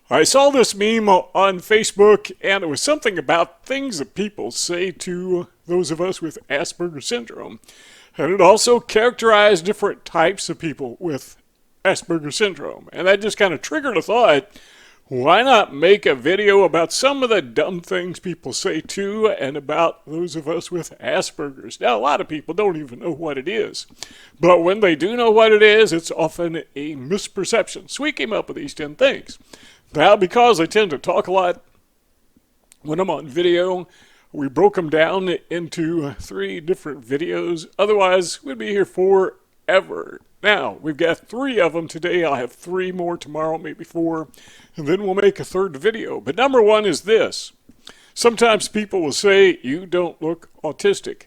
I saw this meme on Facebook, and it was something about things that people say to those of us with Asperger syndrome. And it also characterized different types of people with Asperger syndrome. And that just kind of triggered a thought. Why not make a video about some of the dumb things people say to and about those of us with Asperger's? Now, a lot of people don't even know what it is. But when they do know what it is, it's often a misperception. So we came up with these 10 things. Now, because I tend to talk a lot when I'm on video, we broke them down into 3 different videos. Otherwise, we'd be here forever. Now, we've got 3 of them today. I'll have 3 more tomorrow, maybe 4, and then we'll make a 3rd video. But number 1 is this. Sometimes people will say, you don't look autistic.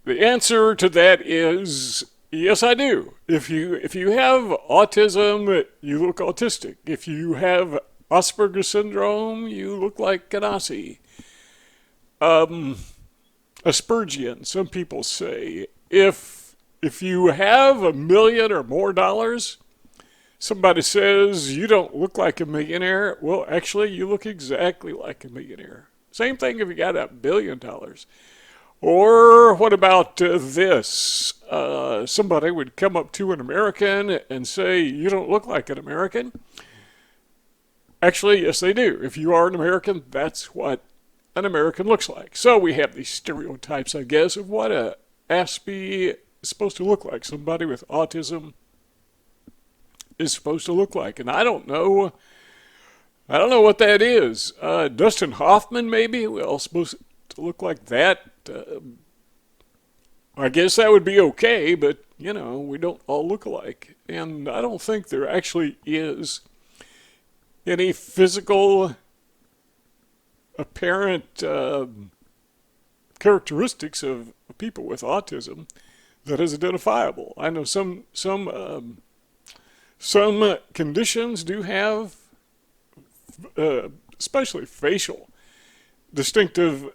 The answer to that is, yes, I do. If you have autism, you look autistic. If you have Asperger syndrome, you look like an Aussie. Aspergian, some people say. If you have $1 million or more dollars, somebody says you don't look like a millionaire. Well, actually, you look exactly like a millionaire. Same thing if you got $1 billion. Or what about this? Somebody would come up to an American and say, you don't look like an American. Actually, yes, they do. If you are an American, that's what an American looks like. So we have these stereotypes, I guess, of what a Aspie is supposed to look like. Somebody with autism is supposed to look like. And I don't know what that is. Dustin Hoffman, maybe? Well, supposed to look like that. I guess that would be okay, but, you know, we don't all look alike. And I don't think there actually is any physical apparent characteristics of people with autism that is identifiable. I know some conditions do have, especially facial, distinctive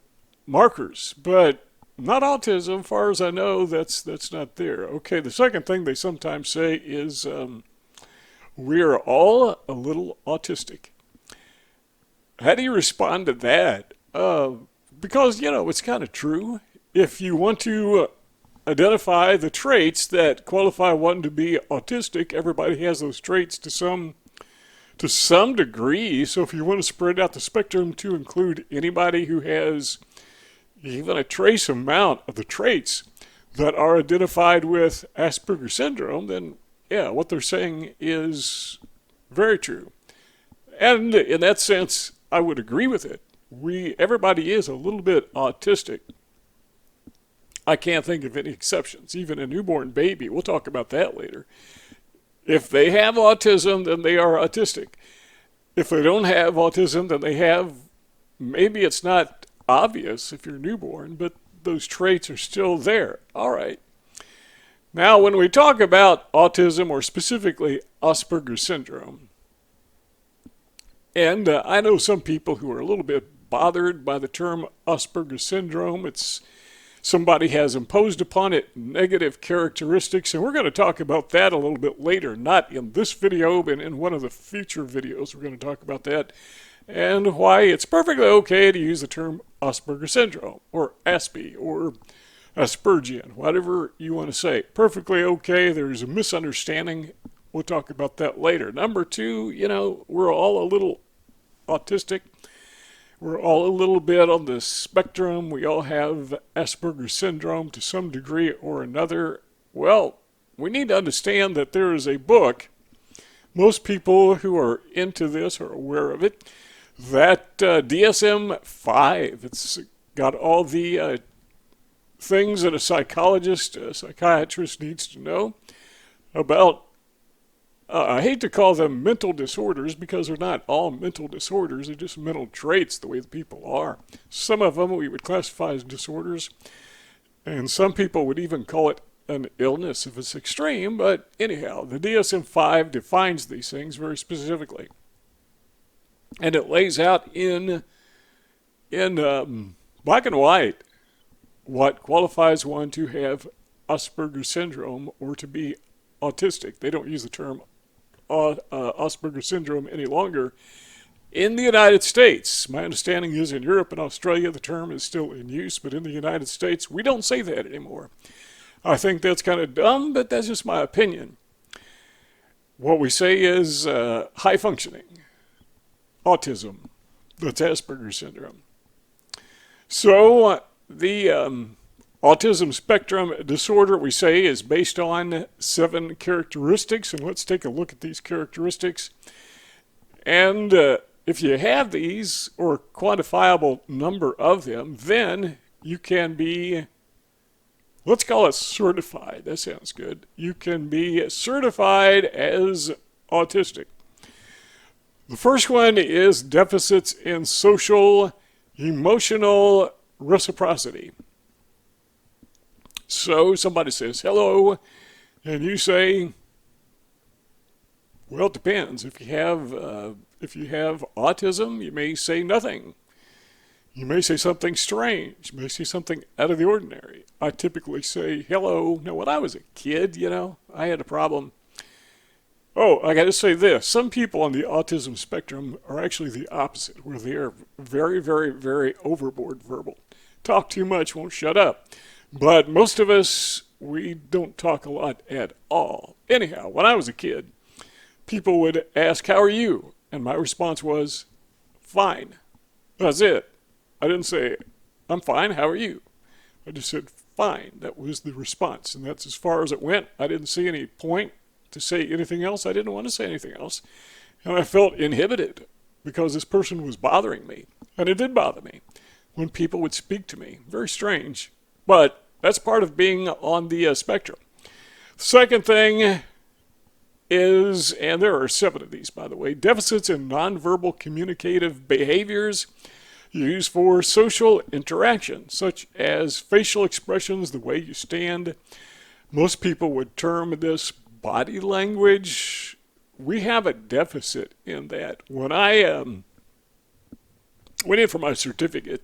markers, but not autism. As far as I know, that's not there. Okay, the second thing they sometimes say is we are all a little autistic. How do you respond to that? Because, you know, it's kind of true. If you want to identify the traits that qualify one to be autistic, everybody has those traits to some degree. So if you want to spread out the spectrum to include anybody who has even a trace amount of the traits that are identified with Asperger syndrome, then yeah, what they're saying is very true. And in that sense, I would agree with it. Everybody is a little bit autistic. I can't think of any exceptions. Even a newborn baby, we'll talk about that later. If they have autism, then they are autistic. If they don't have autism, then they have, maybe it's not obvious if you're newborn, but those traits are still there. All right. Now, when we talk about autism, or specifically Asperger syndrome, and I know some people who are a little bit bothered by the term Asperger syndrome. It's somebody has imposed upon it negative characteristics, and we're going to talk about that a little bit later, not in this video, but in one of the future videos. We're going to talk about that and why it's perfectly okay to use the term Asperger syndrome, or Aspie, or Aspergian, whatever you want to say. Perfectly okay. There's a misunderstanding. We'll talk about that later. Number 2, you know, we're all a little autistic. We're all a little bit on the spectrum. We all have Asperger syndrome to some degree or another. Well, we need to understand that there is a book. Most people who are into this are aware of it. That DSM-5. It's got all the things that a psychiatrist needs to know about. I hate to call them mental disorders because they're not all mental disorders. They're just mental traits, the way the people are. Some of them we would classify as disorders, and some people would even call it an illness if it's extreme. But anyhow, the DSM-5 defines these things very specifically. And it lays out in black and white what qualifies one to have Asperger syndrome or to be autistic. They don't use the term Asperger syndrome any longer in the United States. My understanding is in Europe and Australia the term is still in use, but in the United States we don't say that anymore. I think that's kind of dumb, but that's just my opinion. What we say is high functioning autism. That's Asperger syndrome. So the Autism Spectrum Disorder, we say, is based on 7 characteristics, and let's take a look at these characteristics. And if you have these, or a quantifiable number of them, then you can be, let's call it certified. That sounds good. You can be certified as autistic. The first one is deficits in social, emotional reciprocity. So somebody says hello, and you say, well, it depends. If you have autism, you may say nothing. You may say something strange. You may say something out of the ordinary. I typically say hello. Now, when I was a kid, I had a problem. Oh, I got to say this. Some people on the autism spectrum are actually the opposite, where they are very, very, very overboard verbal. Talk too much, won't shut up. But most of us, we don't talk a lot at all. Anyhow, when I was a kid, people would ask, how are you? And my response was, fine. That's it. I didn't say, I'm fine, how are you? I just said, fine. That was the response. And that's as far as it went. I didn't see any point to say anything else. I didn't want to say anything else. And I felt inhibited because this person was bothering me. And it did bother me when people would speak to me. Very strange. But that's part of being on the spectrum. Second thing is, and there are 7 of these, by the way, deficits in nonverbal communicative behaviors used for social interaction, such as facial expressions, the way you stand. Most people would term this body language. We have a deficit in that. When I went in for my certificate,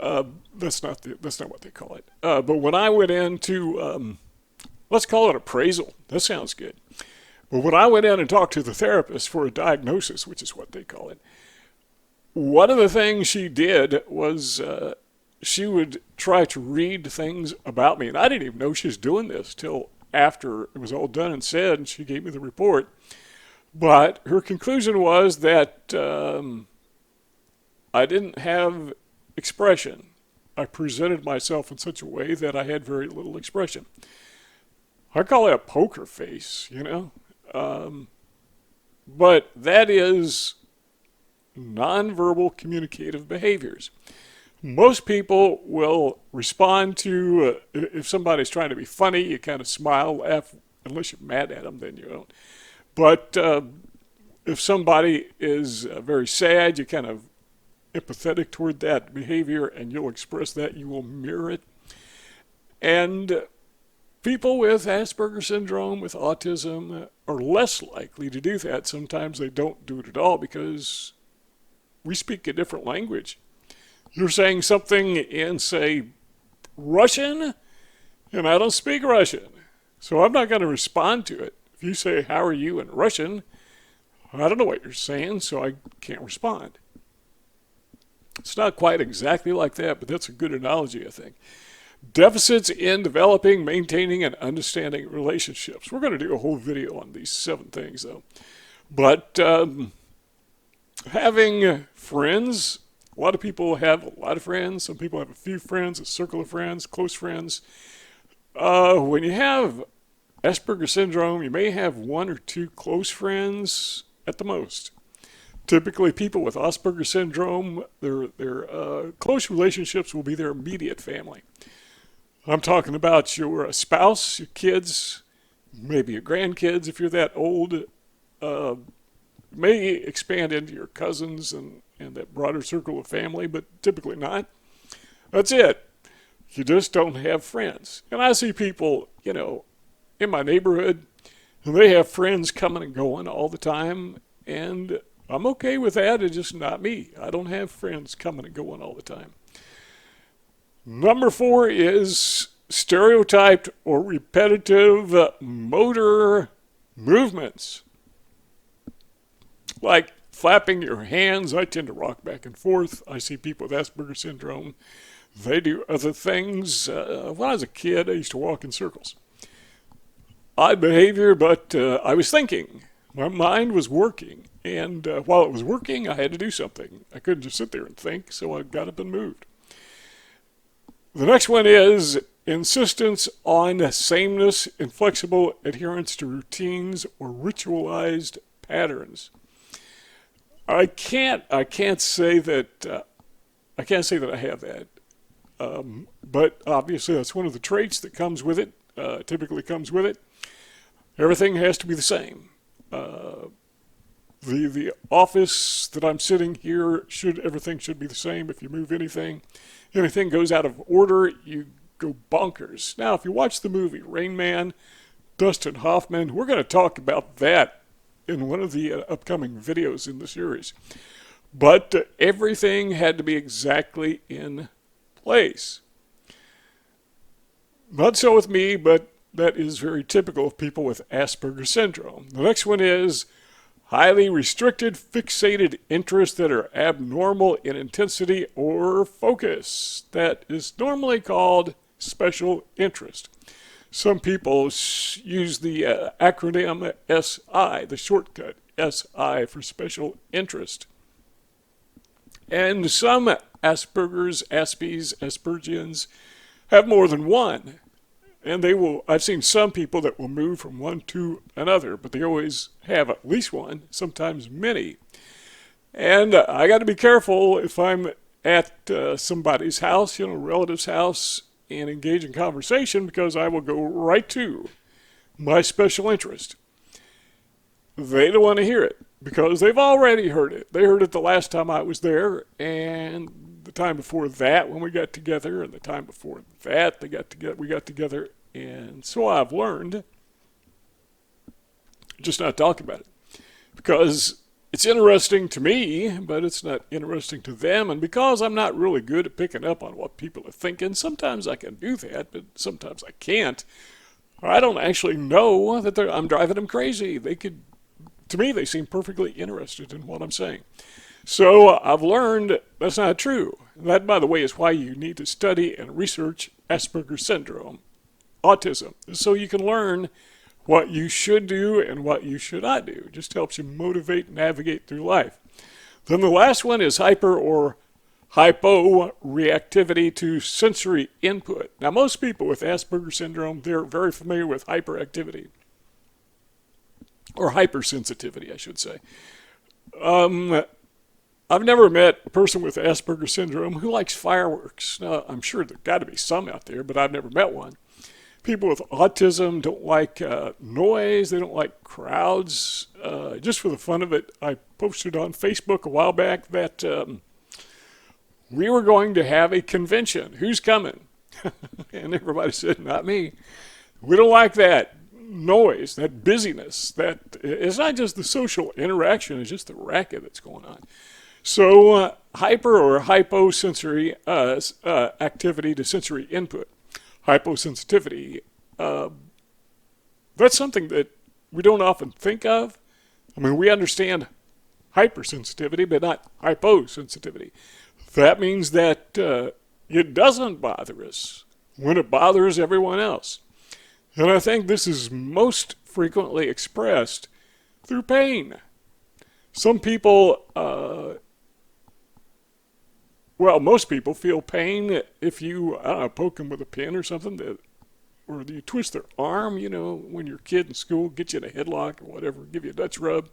that's not what they call it. But when I went into, let's call it appraisal. That sounds good. But when I went in and talked to the therapist for a diagnosis, which is what they call it, one of the things she did was she would try to read things about me. And I didn't even know she was doing this till after it was all done and said, and she gave me the report. But her conclusion was that I didn't have expression. I presented myself in such a way that I had very little expression. I call it a poker face, but that is nonverbal communicative behaviors. Most people will respond to, if somebody's trying to be funny, you kind of smile, laugh, unless you're mad at them, then you don't. But if somebody is very sad, you kind of empathetic toward that behavior, and you'll express that, you will mirror it. And people with Asperger syndrome, with autism, are less likely to do that. Sometimes they don't do it at all because we speak a different language. You're saying something in, say, Russian, and I don't speak Russian, so I'm not going to respond to it. If you say, how are you in Russian, I don't know what you're saying, so I can't respond. It's not quite exactly like that, but that's a good analogy, I think. Deficits in developing, maintaining, and understanding relationships. We're going to do a whole video on these 7 things, though. But having friends, a lot of people have a lot of friends. Some people have a few friends, a circle of friends, close friends. When you have Asperger syndrome, you may have 1 or 2 close friends at the most. Typically, people with Asperger syndrome, their close relationships will be their immediate family. I'm talking about your spouse, your kids, maybe your grandkids if you're that old. May expand into your cousins and that broader circle of family, but typically not. That's it. You just don't have friends. And I see people, in my neighborhood, and they have friends coming and going all the time, and I'm okay with that. It's just not me. I don't have friends coming and going all the time. Number 4 is stereotyped or repetitive motor movements. like flapping your hands. I tend to rock back and forth. I see people with Asperger syndrome. They do other things. When I was a kid, I used to walk in circles. Odd behavior, but I was thinking. My mind was working. And while it was working, I had to do something. I couldn't just sit there and think, so I got up and moved. The next one is insistence on sameness, inflexible adherence to routines, or ritualized patterns. I can't say that I have that. But obviously that's one of the traits that comes with it, typically comes with it. Everything has to be the same. The office that I'm sitting here, everything should be the same. If you move anything goes out of order, you go bonkers. Now, if you watch the movie Rain Man, Dustin Hoffman, we're going to talk about that in one of the upcoming videos in the series. But everything had to be exactly in place. Not so with me, but that is very typical of people with Asperger syndrome. The next one is highly restricted, fixated interests that are abnormal in intensity or focus. That is normally called special interest. Some people use the acronym SI, the shortcut SI for special interest. And some Aspergers, Aspies, Aspergians have more than one. And I've seen some people that will move from one to another, but they always have at least one, sometimes many. And I got to be careful if I'm at somebody's house, relative's house, and engage in conversation, because I will go right to my special interest. They don't want to hear it because they've already heard it. They heard it the last time I was there, and the time before that when we got together, and the time before that we got together. And so I've learned just not talk about it, because it's interesting to me, but it's not interesting to them. And because I'm not really good at picking up on what people are thinking, sometimes I can do that, but sometimes I can't. I don't actually know that I'm driving them crazy. To me, they seem perfectly interested in what I'm saying. So I've learned that's not true. That, by the way, is why you need to study and research Asperger syndrome, autism, so you can learn what you should do and what you should not do. It just helps you motivate and navigate through life. Then the last one is hyper or hypo reactivity to sensory input. Now, most people with Asperger syndrome, they're very familiar with hyperactivity, or hypersensitivity, I should say. I've never met a person with Asperger syndrome who likes fireworks. Now, I'm sure there's got to be some out there, but I've never met one. People with autism don't like noise. They don't like crowds. Just for the fun of it, I posted on Facebook a while back that we were going to have a convention. Who's coming? And everybody said, not me. We don't like that noise, that busyness. That it's not just the social interaction, it's just the racket that's going on. So hyper or hyposensory activity to sensory input. Hyposensitivity, that's something that we don't often think of. I mean, we understand hypersensitivity, but not hyposensitivity. That means that it doesn't bother us when it bothers everyone else. And I think this is most frequently expressed through pain. Some people, most people feel pain if you poke them with a pin or something, or you twist their arm, when you're a kid in school, get you in a headlock or whatever, give you a Dutch rub.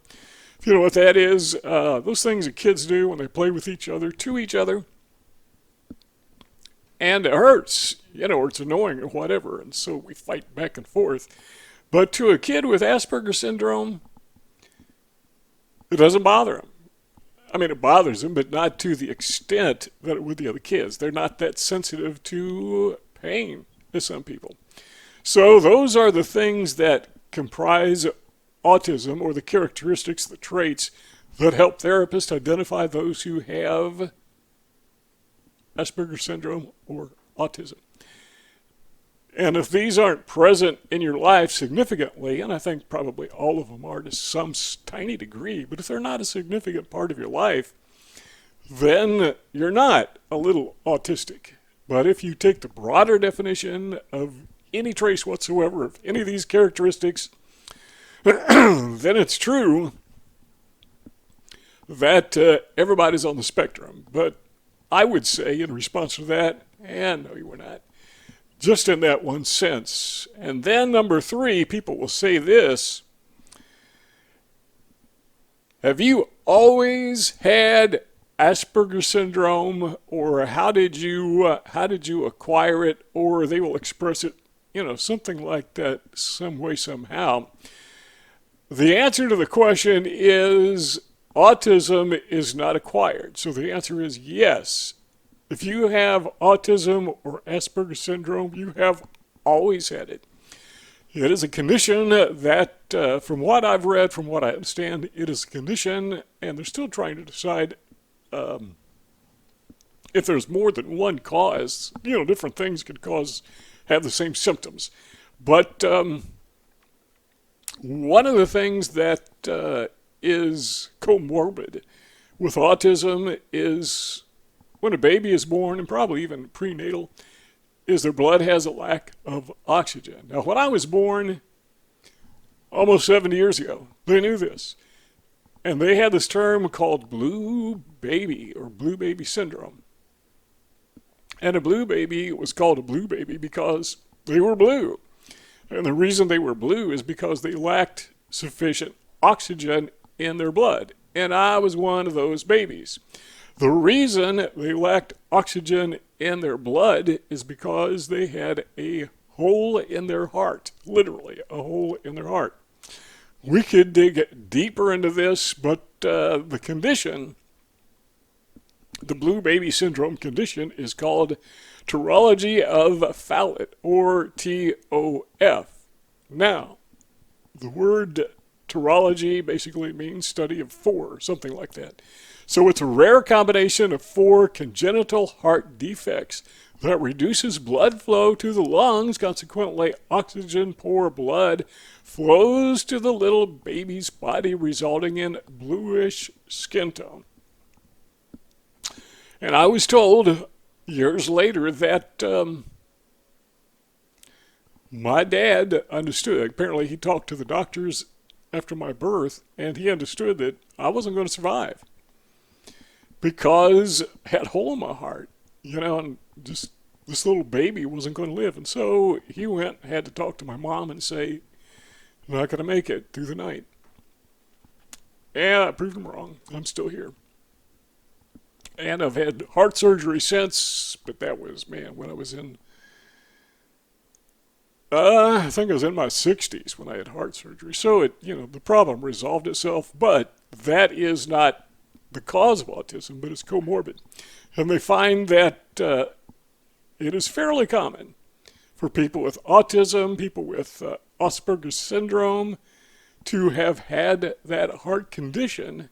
If you know what that is, those things that kids do when they play with each other, to each other. And it hurts, or it's annoying or whatever, and so we fight back and forth. But to a kid with Asperger syndrome, it doesn't bother him. I mean, it bothers them, but not to the extent that it would the other kids. They're not that sensitive to pain as some people. So those are the things that comprise autism, or the characteristics, the traits that help therapists identify those who have Asperger syndrome or autism. And if these aren't present in your life significantly, and I think probably all of them are to some tiny degree, but if they're not a significant part of your life, then you're not a little autistic. But if you take the broader definition of any trace whatsoever of any of these characteristics, then it's true that everybody's on the spectrum. But I would say in response to that, and no, you were not. Just in that one sense. And then number 3, people will say this: have you always had Asperger syndrome, or how did you acquire it? Or they will express it, something like that, some way, somehow. The answer to the question is autism is not acquired. So the answer is yes. If you have autism or Asperger syndrome, you have always had it. It is a condition that, from what I've read, from what I understand, it is a condition, and they're still trying to decide if there's more than one cause. Different things could have the same symptoms. But one of the things that is comorbid with autism is when a baby is born, and probably even prenatal, is their blood has a lack of oxygen. Now, when I was born almost 70 years ago, they knew this. And they had this term called blue baby or blue baby syndrome. And a blue baby was called a blue baby because they were blue. And the reason they were blue is because they lacked sufficient oxygen in their blood. And I was one of those babies. The reason they lacked oxygen in their blood is because they had a hole in their heart, literally a hole in their heart. We could dig deeper into this, but the condition, the blue baby syndrome condition, is called Taurology of Fallot, or TOF. Now, the word taurology basically means study of 4, something like that. So it's a rare combination of 4 congenital heart defects that reduces blood flow to the lungs. Consequently, oxygen-poor blood flows to the little baby's body, resulting in bluish skin tone. And I was told years later that my dad understood. Apparently, he talked to the doctors after my birth, and he understood that I wasn't going to survive because I had a hole in my heart, and just this little baby wasn't going to live. And so he went and had to talk to my mom and say, I'm not going to make it through the night. And I proved him wrong. I'm still here. And I've had heart surgery since, but that was, when I was in, I think I was in my 60s when I had heart surgery. So the problem resolved itself, but that is not the cause of autism, but it's comorbid. And they find that it is fairly common for people with autism, people with Asperger's syndrome, to have had that heart condition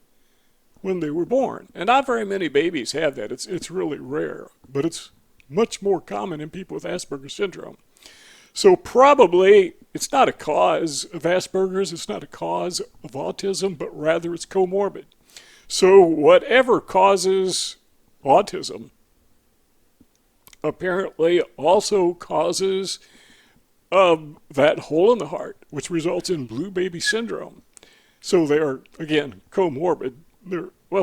when they were born. And not very many babies have that. It's really rare, but it's much more common in people with Asperger's syndrome. So probably it's not a cause of Asperger's, it's not a cause of autism, but rather it's comorbid. So whatever causes autism apparently also causes that hole in the heart, which results in blue baby syndrome. So they are, again, comorbid.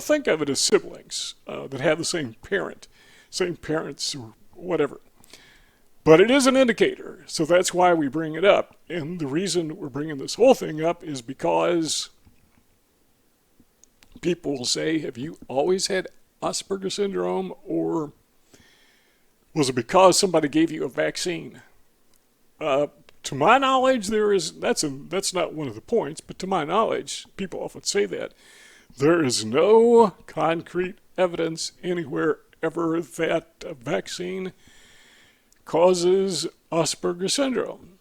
Think of it as siblings that have the same parents or whatever. But it is an indicator, so that's why we bring it up. And the reason we're bringing this whole thing up is because people will say, have you always had Asperger syndrome, or was it because somebody gave you a vaccine? To my knowledge, that's not one of the points, but to my knowledge, people often say that. There is no concrete evidence anywhere ever that a vaccine causes Asperger syndrome.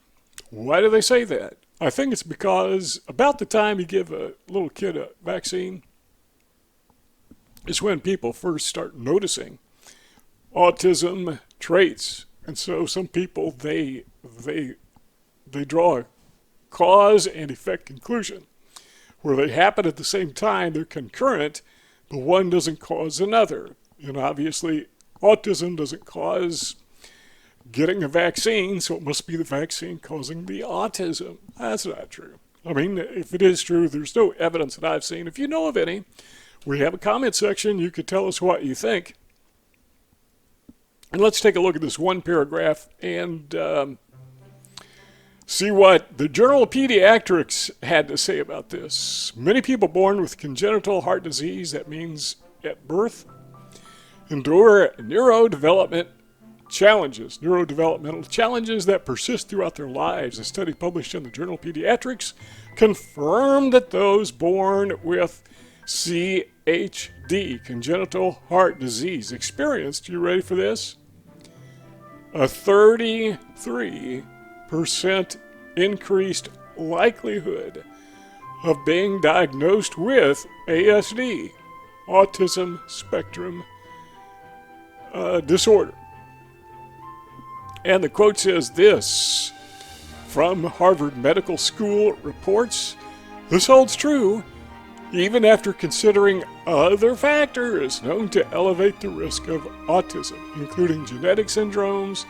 Why do they say that? I think it's because about the time you give a little kid a vaccine is when people first start noticing autism traits. And so some people, they they draw a cause and effect conclusion. Where they happen at the same time, they're concurrent, but one doesn't cause another. And obviously, autism doesn't cause getting a vaccine, so it must be the vaccine causing the autism. That's not true. I mean, if it is true, there's no evidence that I've seen. If you know of any, we have a comment section. You could tell us what you think. And let's take a look at this one paragraph and see what the Journal of Pediatrics had to say about this. Many people born with congenital heart disease, that means at birth, endure neurodevelopmental challenges that persist throughout their lives. A study published in the Journal of Pediatrics confirmed that those born with CHD, congenital heart disease, experienced, you ready for this? A 33% increased likelihood of being diagnosed with ASD, Autism Spectrum Disorder. And the quote says this from Harvard Medical School reports, this holds true even after considering other factors known to elevate the risk of autism, including genetic syndromes,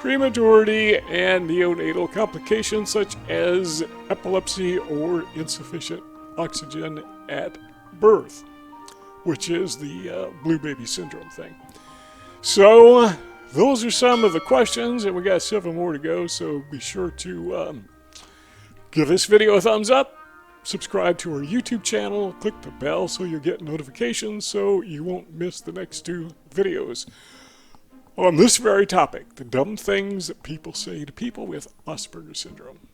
prematurity, and neonatal complications such as epilepsy or insufficient oxygen at birth, which is the blue baby syndrome thing. So those are some of the questions, and we got 7 more to go, so be sure to give this video a thumbs up, subscribe to our YouTube channel, click the bell so you'll get notifications so you won't miss the next 2 videos on this very topic, the dumb things that people say to people with Asperger syndrome.